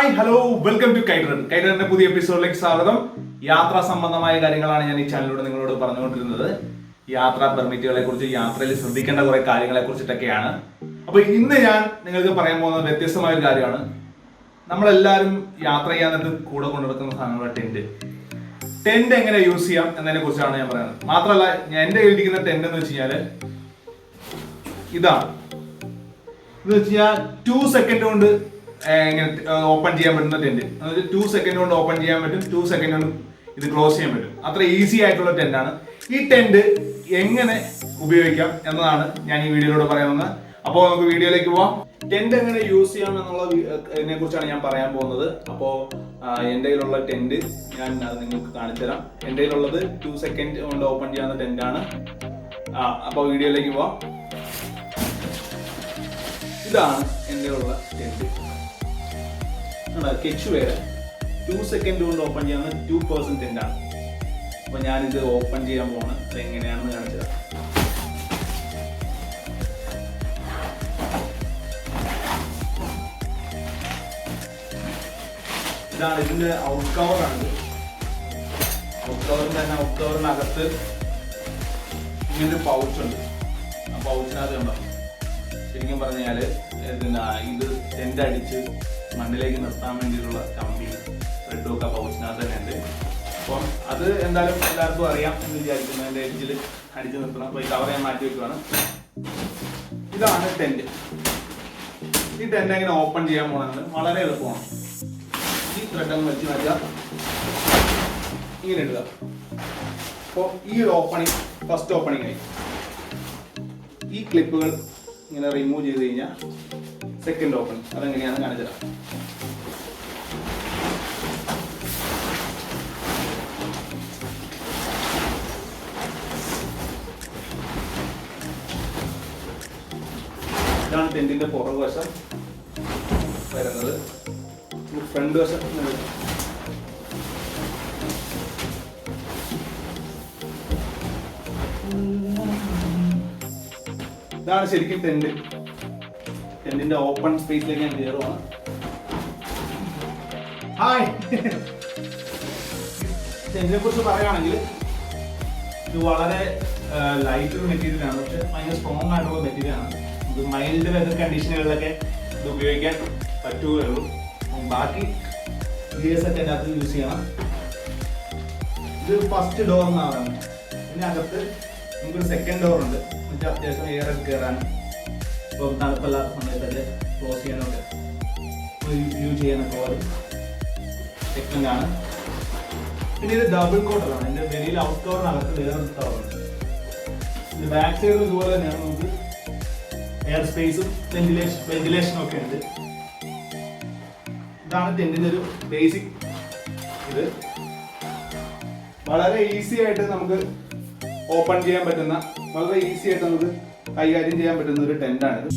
Hi hello welcome to കൈഡറിന്റെ പുതിയ എപ്പിസോഡിലേക്ക് സ്വാഗതം. യാത്രാ സംബന്ധമായ കാര്യങ്ങളാണ് ഞാൻ ഈ ചാനലിലൂടെ നിങ്ങളോട് പറഞ്ഞുകൊണ്ടിരുന്നത്. യാത്രാ പെർമിറ്റുകളെ കുറിച്ച്, യാത്രയിൽ ശ്രദ്ധിക്കേണ്ട കുറെ കാര്യങ്ങളെ കുറിച്ചിട്ടൊക്കെയാണ്. അപ്പൊ ഇന്ന് ഞാൻ നിങ്ങൾക്ക് പറയാൻ പോകുന്നത് വ്യത്യസ്തമായ ഒരു കാര്യമാണ്. നമ്മളെല്ലാവരും യാത്ര ചെയ്യാനായിട്ട് കൂടെ കൊണ്ടുനടക്കുന്ന സാധനങ്ങളാണ് ടെന്റ് എങ്ങനെ യൂസ് ചെയ്യാം എന്നതിനെ കുറിച്ചാണ് ഞാൻ പറയുന്നത്. മാത്രമല്ല എന്റെ കയ്യിലിരിക്കുന്ന ടെന്റ് എന്ന് വെച്ച് കഴിഞ്ഞാല് ഇതാണ്. ഇത് വെച്ച് കഴിഞ്ഞാൽ 2 സെക്കൻഡ് കൊണ്ട് ഇങ്ങനെ ഓപ്പൺ ചെയ്യാൻ പറ്റുന്ന ടെന്റ്. അതായത് 2 സെക്കൻഡ് കൊണ്ട് ഓപ്പൺ ചെയ്യാൻ പറ്റും, 2 സെക്കൻഡ് കൊണ്ട് ഇത് ക്ലോസ് ചെയ്യാൻ പറ്റും. അത്ര ഈസി ആയിട്ടുള്ള ടെന്റാണ്. ഈ ടെന്റ് എങ്ങനെ ഉപയോഗിക്കാം എന്നതാണ് ഞാൻ ഈ വീഡിയോയിലൂടെ പറയുന്നത്. അപ്പോൾ നമുക്ക് വീഡിയോയിലേക്ക് പോവാം. ടെന്റ് എങ്ങനെ യൂസ് ചെയ്യാം എന്നുള്ളതിനെ കുറിച്ചാണ് ഞാൻ പറയാൻ പോകുന്നത്. അപ്പോൾ എൻ്റെ കയ്യിലുള്ള ടെന്റ് ഞാൻ അത് നിങ്ങൾക്ക് കാണിച്ചു തരാം. എൻ്റെ കയ്യിലുള്ളത് 2 സെക്കൻഡ് കൊണ്ട് ഓപ്പൺ ചെയ്യാവുന്ന ടെന്റാണ്. അപ്പോൾ വീഡിയോയിലേക്ക് പോവാം. ഇതാണ് എൻ്റെ ഉള്ള ടെന്റ്. കെച്ച് വേറെ 2 സെക്കൻഡ് കൊണ്ട് ഓപ്പൺ ചെയ്യാവുന്ന 2% ടെന്റാണ്. അപ്പോൾ ഞാനിത് ഓപ്പൺ ചെയ്യാൻ പോവാണ്. അത് എങ്ങനെയാണെന്ന് കാണിച്ചു തരാം. ഇതാണ് ഇതിന്റെ ഔട്ട് കവറാണ്. ഔട്ട് കവറിനകത്ത് ഇങ്ങനൊരു പൗച്ചുണ്ട്. ആ പൗച്ചിനകത്ത് ഉണ്ടോ ശരിക്കും പറഞ്ഞാല് ഇത് ടെന്റ് അടിച്ച് മണ്ണിലേക്ക് നിർത്താൻ വേണ്ടിയിട്ടുള്ള കമ്പി റെഡൊക്കെ പൗച്ചിനകത്ത് തന്നെ ഉണ്ട്. അപ്പം അത് എന്തായാലും എല്ലാവർക്കും അറിയാം എന്ന് വിചാരിക്കുന്നു. അതിന്റെ എഡ്ജിൽ അടിച്ച് നിർത്തണം. അപ്പോൾ ഈ കവർ ഞാൻ മാറ്റി വെക്കുകയാണ്. ഇതാണ് ടെന്റ്. ഈ ടെന്റ് എങ്ങനെ ഓപ്പൺ ചെയ്യാൻ പോകുന്നത് വളരെ എളുപ്പമാണ്. ഈ ത്രെഡ് അങ്ങ് വെച്ച് മാറ്റുക, ഇങ്ങനെ ഇടുക. അപ്പോൾ ഈ ഒരു ഓപ്പണിങ് ഫസ്റ്റ് ഓപ്പണിങ് ആയി. ഈ ക്ലിപ്പുകൾ ഇങ്ങനെ റിമൂവ് ചെയ്ത് കഴിഞ്ഞാൽ സെക്കൻഡ് ഓപ്പണിങ് അതെങ്ങനെയാണെന്ന് കാണിച്ചു തരാം. ഇതാണ് ടെന്റിന്റെ പുറകു വശം വരുന്നത്. ഫ്രണ്ട് വശം ഇതാണ് ശരിക്കും ടെന്റ്. ടെന്റിന്റെ ഓപ്പൺ സ്പേസിലേക്ക് ഞാൻ കയറുവാണ്. ഹായ്, ടെന്റിനെ കുറിച്ച് പറയുകയാണെങ്കിൽ ഇത് വളരെ ലൈറ്റ് ഒരു മെറ്റീരിയലാണ്. പക്ഷെ ഭയങ്കര സ്ട്രോങ് ആയിട്ടുള്ള മെറ്റീരിയലാണ്. ഇത് മൈൽഡ് വെതർ കണ്ടീഷനുകളിലൊക്കെ ഇത് ഉപയോഗിക്കാൻ പറ്റുകയുള്ളൂ. ബാക്കി ഗിയേഴ്സ് ഒക്കെ അതിനകത്ത് യൂസ് ചെയ്യണം. ഇത് ഫസ്റ്റ് ഡോർ എന്നാണ് പറയുന്നത്. ഇതിനകത്ത് നമുക്കൊരു സെക്കൻഡ് ഡോർ ഉണ്ട്. എന്നിട്ട് അത്യാവശ്യം എയർ ഒക്കെ കയറാൻ, ഇപ്പം തണുപ്പല്ലാത്ത സമയത്തൊക്കെ ക്ലോസ് ചെയ്യാനൊക്കെ യൂസ് ചെയ്യാനൊക്കെ ഒരു സെക്കൻഡ് ആണ്. പിന്നെ ഇത് ഡബിൾ കോട്ടറാണ്. ഇതിന്റെ വെളിയിൽ ഔട്ട് കവറിനകത്ത് വേറൊരു കവറുണ്ട്. ഇത് ബാക്ക് സൈഡിൽ ഇതുപോലെ തന്നെയാണ്. നമുക്ക് എയർ സ്പേസും വെന്റിലേഷനും ഒക്കെ ഉണ്ട്. ഇതാണ് ടെന്റിന്റെ ഒരു ബേസിക്. ഇത് വളരെ ഈസി ആയിട്ട് നമുക്ക് ഓപ്പൺ ചെയ്യാൻ പറ്റുന്ന, വളരെ ഈസി ആയിട്ട് നമുക്ക് കൈകാര്യം ചെയ്യാൻ പറ്റുന്ന ഒരു ടെന്റാണിത്.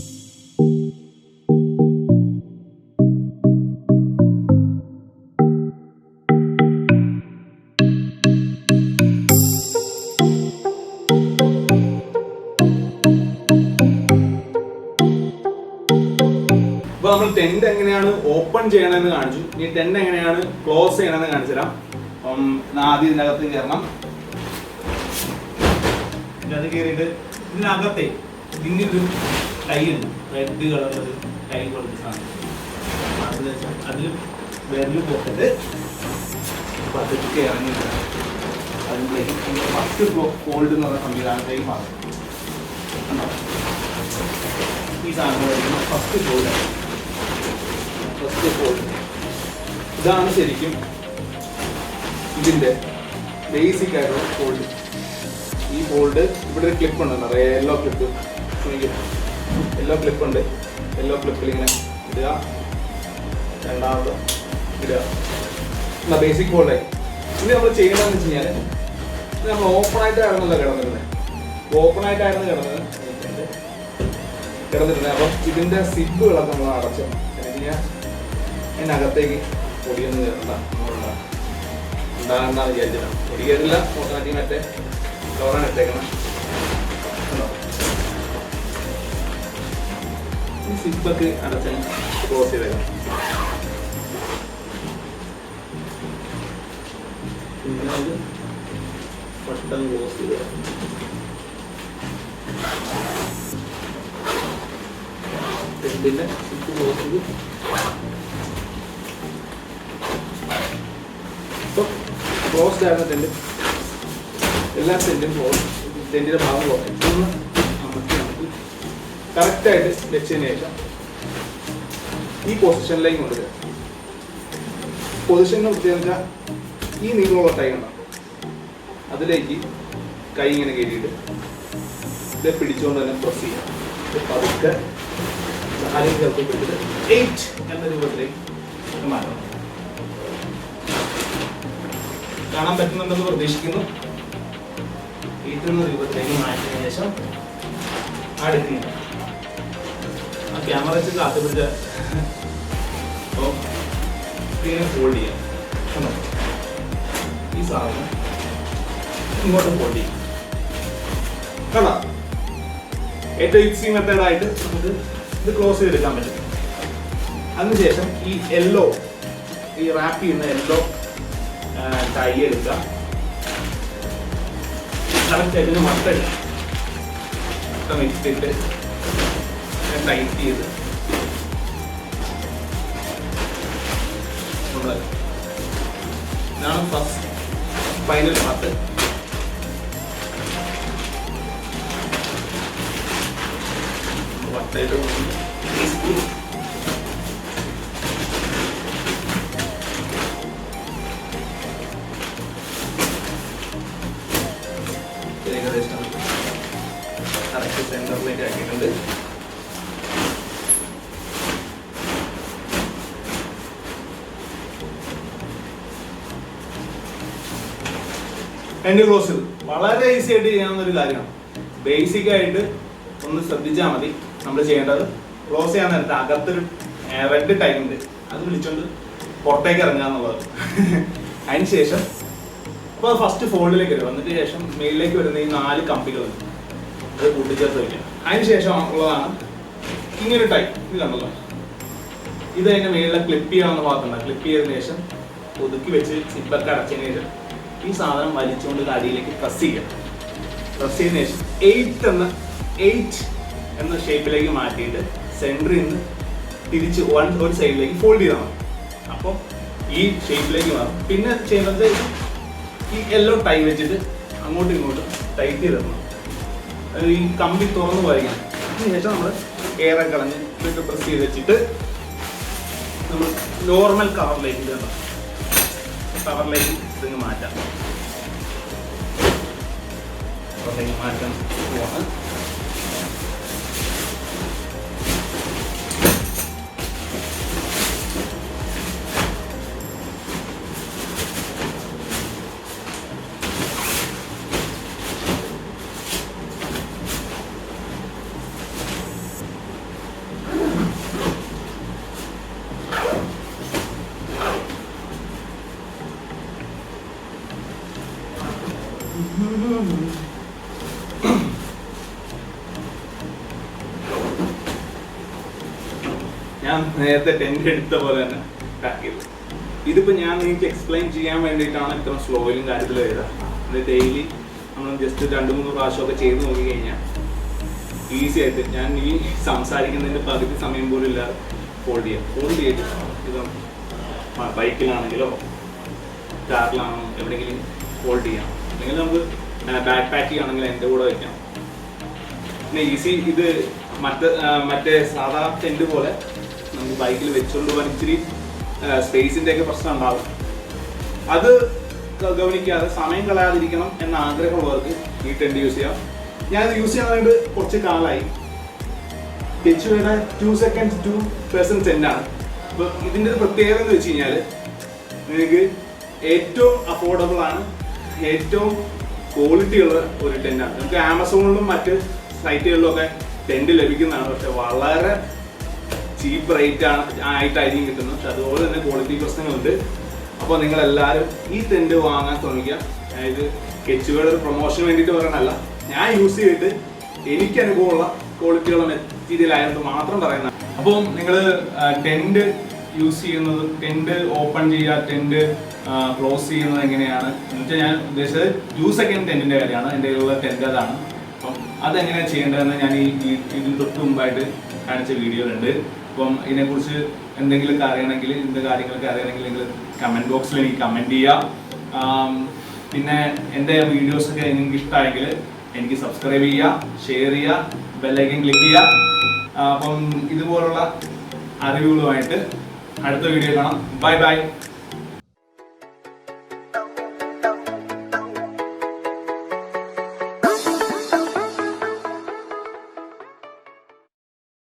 അപ്പോൾ നമ്മൾ ടെന്റ് എങ്ങനെയാണ് ഓപ്പൺ ചെയ്യണമെന്ന് കാണിച്ചു. ഇനി ടെന്റ് എങ്ങനെയാണ് ക്ലോസ് ചെയ്യണമെന്ന് കാണിച്ചു തരാം. അപ്പം ആദ്യം ഇതിനകത്ത് കയറണം. അത് കയറിയിട്ട് ഇതിനകത്തെ ഇങ്ങനൊരു ടൈ ഉണ്ട്, റെഡ് കളറുള്ളൊരു ടൈ കൊടുത്ത സാധനം. അതിൽ വിരല് പോയിട്ട് പതുക്കെ ഇറങ്ങി അതിലേക്ക് ഫസ്റ്റ് ഫോൾഡ് എന്ന് പറഞ്ഞ സംവിധാനത്തേക്ക് മാറും. ഈ സാധനം ഫസ്റ്റ് ഫോൾഡ്. ഇതാണ് ശരിക്കും ഇതിന്റെ ബേസിക് ആയിട്ടുള്ള ഫോൾഡ്. ഈ ഫോൾഡ് ഇവിടെ ഒരു ക്ലിപ്പ് ഉണ്ട്, നിറയെ യെല്ലോ ക്ലിപ്പ്. യെല്ലോ ക്ലിപ്പ് ഉണ്ട്. യെല്ലോ ക്ലിപ്പിൽ ഇങ്ങനെ ഇടുക, രണ്ടാമത് ഇടുക. എന്നാ ബേസിക് ഫോൾഡായി. ഇനി നമ്മൾ ചെയ്യണമെന്ന് വെച്ച് കഴിഞ്ഞാൽ ഇത് നമ്മൾ ഓപ്പണായിട്ടായിരുന്നല്ലോ കിടന്നിരുന്നത്. ഓപ്പണായിട്ടായിരുന്നു കിടന്നിരുന്നത്. അപ്പം ഇതിന്റെ സിബുകളൊക്കെ നമ്മൾ അടച്ചു കഴിഞ്ഞാൽ അതിനകത്തേക്ക് പൊടിയൊന്നും കയറണ്ട, ഉണ്ടാകണ്ടെന്ന് വിചാരിച്ചിട്ടാണ്. പൊടി കയറില്ല. ഓട്ടോമാറ്റിക് മറ്റേ ഡോറാണ് ഇട്ടേക്കണം. ഈ സിപ്പൊക്കെ അടച്ചാൽ ക്ലോസ് ചെയ്തേക്കാം. പിന്നെ അത് ബട്ടൺ ക്ലോസ് ചെയ്യുക. ടെന്റിന്റെ സ്വിച്ച് ക്ലോസ് ചെയ്ത് ഇപ്പോൾ ക്ലോസ്ഡ് ആയിരുന്ന ടെന്റ് എല്ലാ ടെന്റും ടെന്റിന്റെ ഭാഗം ഒന്ന് അമർത്തി നമുക്ക് കറക്റ്റായിട്ട് വെച്ചതിന് ശേഷം ഈ പൊസിഷനിലേക്ക് കൊണ്ടുവരിക. പൊസിഷനെ പ്രത്യേകിച്ചാൽ ഈ നീളമുള്ള ടൈ ഉണ്ടാവും, അതിലേക്ക് കൈ ഇങ്ങനെ കയറ്റിയിട്ട് ഇത് പിടിച്ചുകൊണ്ട് തന്നെ പ്രസ് ചെയ്യാം. പതുക്കെ കാലിൽ ചേർത്ത് പിടിച്ചിട്ട് 8 എന്ന രൂപത്തിലേക്ക് മാറ്റണം. കാണാൻ പറ്റുന്നുണ്ടെന്ന് പ്രതീക്ഷിക്കുന്നു. 8 എന്ന രൂപത്തിലേക്ക് മാറ്റിയതിനു ശേഷം അടുക്കില്ല ആ ക്യാമറ വെച്ച് കാത്തു പിടിച്ച ഫോൾഡ് ചെയ്യാം. ഈ സാധനം ഇങ്ങോട്ട് ഫോൾഡ് ചെയ്യും. കാണാം, ഏറ്റവും ഈസി മെത്തേഡായിട്ട് നമുക്ക് ഇത് ക്ലോസ് ചെയ്തെടുക്കാൻ പറ്റും. അതിനുശേഷം ഈ യെല്ലോ, ഈ റാപ്പ് ചെയ്യുന്ന യെല്ലോ ടൈ എടുക്കുക. കറക്റ്റ് അതിന് മട്ട വെച്ചിട്ട് ടൈറ്റ് ചെയ്ത് ഇതാണ് ഫസ്റ്റ് ഫൈനൽ പാർട്ട്. വട്ടായിട്ട് ഏകദേശം കറക്റ്റ് സെന്ററിലേക്ക് ആക്കിയിട്ടുണ്ട്. ടെന്റ് ക്ലോസ് വളരെ ഈസി ആയിട്ട് ചെയ്യാവുന്ന ഒരു കാര്യമാണ്. ബേസിക് ആയിട്ട് ഒന്ന് ശ്രദ്ധിച്ചാൽ മതി. നമ്മൾ ചെയ്യേണ്ടത് ക്ലോസ് ചെയ്യാൻ നേരത്തെ അകത്തൊരു റെഡ് ടൈം ഉണ്ട്, അത് വിളിച്ചോണ്ട് പുറത്തേക്ക് ഇറങ്ങുക എന്നുള്ളത്. അതിന് ശേഷം അപ്പോൾ ഫസ്റ്റ് ഫോൾഡിലേക്ക് വരും. വന്നിട്ട് ശേഷം മേലിലേക്ക് വരുന്ന ഈ 4 കമ്പികളുണ്ട്, അത് കൂട്ടിച്ചേർത്ത് വയ്ക്കുക. അതിന് ശേഷം ഉള്ളതാണ് ഇങ്ങനെ ടൈം. ഇത് കണ്ടല്ലോ, ഇത് അതിൻ്റെ മേളിലെ ക്ലിപ്പ് ചെയ്യാവുന്ന ഭാഗത്തുണ്ട്. ക്ലിപ്പ് ചെയ്തതിനു ശേഷം ഒതുക്കി വെച്ച് സിപ്പൊക്കെ അടച്ചതിന് ശേഷം ഈ സാധനം വലിച്ചുകൊണ്ട് അടിയിലേക്ക് പ്രസ് ചെയ്യുക. പ്രസ് ചെയ്തതിനു ശേഷം 8 എന്ന ഷേപ്പിലേക്ക് മാറ്റിയിട്ട് സെൻറ്ററിൽ നിന്ന് തിരിച്ച് ഒരു സൈഡിലേക്ക് ഫോൾഡ് ചെയ്താൽ മതി. അപ്പോൾ ഈ ഷേപ്പിലേക്ക് മാറും. പിന്നെ ചെയ്യുന്നത് ഈ യെല്ലോ ടൈ വെച്ചിട്ട് അങ്ങോട്ടും ഇങ്ങോട്ടും ടൈറ്റ് ചെയ്തിടണം. ഈ കമ്പി തുറന്നു പോയിരിക്കണം. അതിനുശേഷം നമ്മൾ എയറൊക്കെ കളഞ്ഞ് ഇതൊക്കെ പ്രസ് ചെയ്ത് വെച്ചിട്ട് നമ്മൾ നോർമൽ കവറിലേക്ക് ഇടണം. കവറിലേക്ക് ഇതിങ്ങ് മാറ്റാം. കവറിലേക്ക് മാറ്റാൻ പോവാണ്. ഞാൻ നേരത്തെ ടെന്റ് എടുത്ത പോലെ തന്നെ പാക്ക് ചെയ്തു. ഇതിപ്പോൾ ഞാൻ നിങ്ങൾക്ക് എക്സ്പ്ലെയിൻ ചെയ്യാൻ വേണ്ടിയിട്ടാണ് ഇത്ര സ്ലോയിലും കാര്യത്തിലും ചെയ്തത്. അത് ഡെയിലി നമ്മൾ ജസ്റ്റ് 2-3 പ്രാവശ്യമൊക്കെ ചെയ്ത് നോക്കി കഴിഞ്ഞാൽ ഈസി ആയിട്ട് ഞാൻ ഈ സംസാരിക്കുന്നതിൻ്റെ പകുതി സമയം പോലും ഇല്ലാതെ ഫോൾഡ് ചെയ്ത് ഇത് ബൈക്കിലാണെങ്കിലോ കാറിലാണോ എവിടെയെങ്കിലും ഫോൾഡ് ചെയ്യാം. അല്ലെങ്കിൽ നമുക്ക് ബാക്ക് പാക്ക് ചെയ്യുകയാണെങ്കിൽ എൻ്റെ കൂടെ വയ്ക്കാം. പിന്നെ ഈസി ഇത് മറ്റേ സാധാ ടെന്റ് പോലെ നമുക്ക് ബൈക്കിൽ വെച്ചുകൊണ്ട് പോകാൻ ഇച്ചിരി സ്പേസിൻ്റെ ഒക്കെ പ്രശ്നം ഉണ്ടാകും. അത് ഗവനിക്കാതെ സമയം കളയാതിരിക്കണം എന്ന ആഗ്രഹമുള്ളവർക്ക് ഈ ടെന്റ് യൂസ് ചെയ്യാം. ഞാനിത് യൂസ് ചെയ്യാനായിട്ട് കുറച്ച് കാലമായി. കെച്ചുവയുടെ 2 seconds 2% ടെന്റാണ്. അപ്പോൾ ഇതിൻ്റെ ഒരു പ്രത്യേകത എന്ന് വെച്ച് കഴിഞ്ഞാൽ നിങ്ങൾക്ക് ഏറ്റവും അഫോർഡബിൾ ആണ്, ഏറ്റവും ക്വാളിറ്റി ഉള്ള ഒരു ടെന്റാണ്. നമുക്ക് ആമസോണിലും മറ്റ് സൈറ്റുകളിലും ഒക്കെ ടെന്റ് ലഭിക്കുന്നതാണ്. പക്ഷെ വളരെ ചീപ്പ് റേറ്റ് ആയിട്ടായിരിക്കും കിട്ടുന്നത്. പക്ഷെ അതുപോലെ തന്നെ ക്വാളിറ്റി പ്രശ്നങ്ങളുണ്ട്. അപ്പോൾ നിങ്ങളെല്ലാവരും ഈ ടെന്റ് വാങ്ങാൻ ശ്രമിക്കുക. അതായത് കെച്ചുവയുടെ ഒരു പ്രൊമോഷന് വേണ്ടിയിട്ട് പറയണല്ല, ഞാൻ യൂസ് ചെയ്തിട്ട് എനിക്ക് അനുഭവമുള്ള ക്വാളിറ്റിയുള്ള മെറ്റീരിയൽ ആയതുകൊണ്ട് മാത്രം പറയുന്നത്. അപ്പം നിങ്ങൾ ടെന്റ് യൂസ് ചെയ്യുന്നത്, ടെന്റ് ഓപ്പൺ ചെയ്യുക, ടെന്റ് ക്ലോസ് ചെയ്യുന്നത് എങ്ങനെയാണ് എന്ന് വെച്ചാൽ ഞാൻ ഉദ്ദേശിച്ചത് യൂസ് അഗൈൻ ടെന്റിന്റെ കാര്യമാണ്. എൻ്റെ കയ്യിലുള്ള ടെന്റ് അതാണ്. അപ്പം അതെങ്ങനെയാണ് ചെയ്യേണ്ടതെന്ന് ഞാൻ ഇതിന് തൊട്ട് മുമ്പായിട്ട് കാണിച്ച വീഡിയോയിലുണ്ട്. അപ്പം ഇതിനെക്കുറിച്ച് എന്തെങ്കിലും അറിയണമെങ്കിൽ, ഇതിൻ്റെ കാര്യങ്ങളൊക്കെ അറിയണമെങ്കിൽ നിങ്ങൾ കമൻറ്റ് ബോക്സിൽ എനിക്ക് കമൻറ്റ് ചെയ്യുക. പിന്നെ എൻ്റെ വീഡിയോസൊക്കെ നിങ്ങൾക്ക് ഇഷ്ടമായെങ്കിൽ എനിക്ക് സബ്സ്ക്രൈബ് ചെയ്യുക, ഷെയർ ചെയ്യുക, ബെല്ലൈക്കൻ ക്ലിക്ക് ചെയ്യുക. അപ്പം ഇതുപോലുള്ള അറിവുകളുമായിട്ട് അടുത്ത വീഡിയോ കാണാം. Bye bye.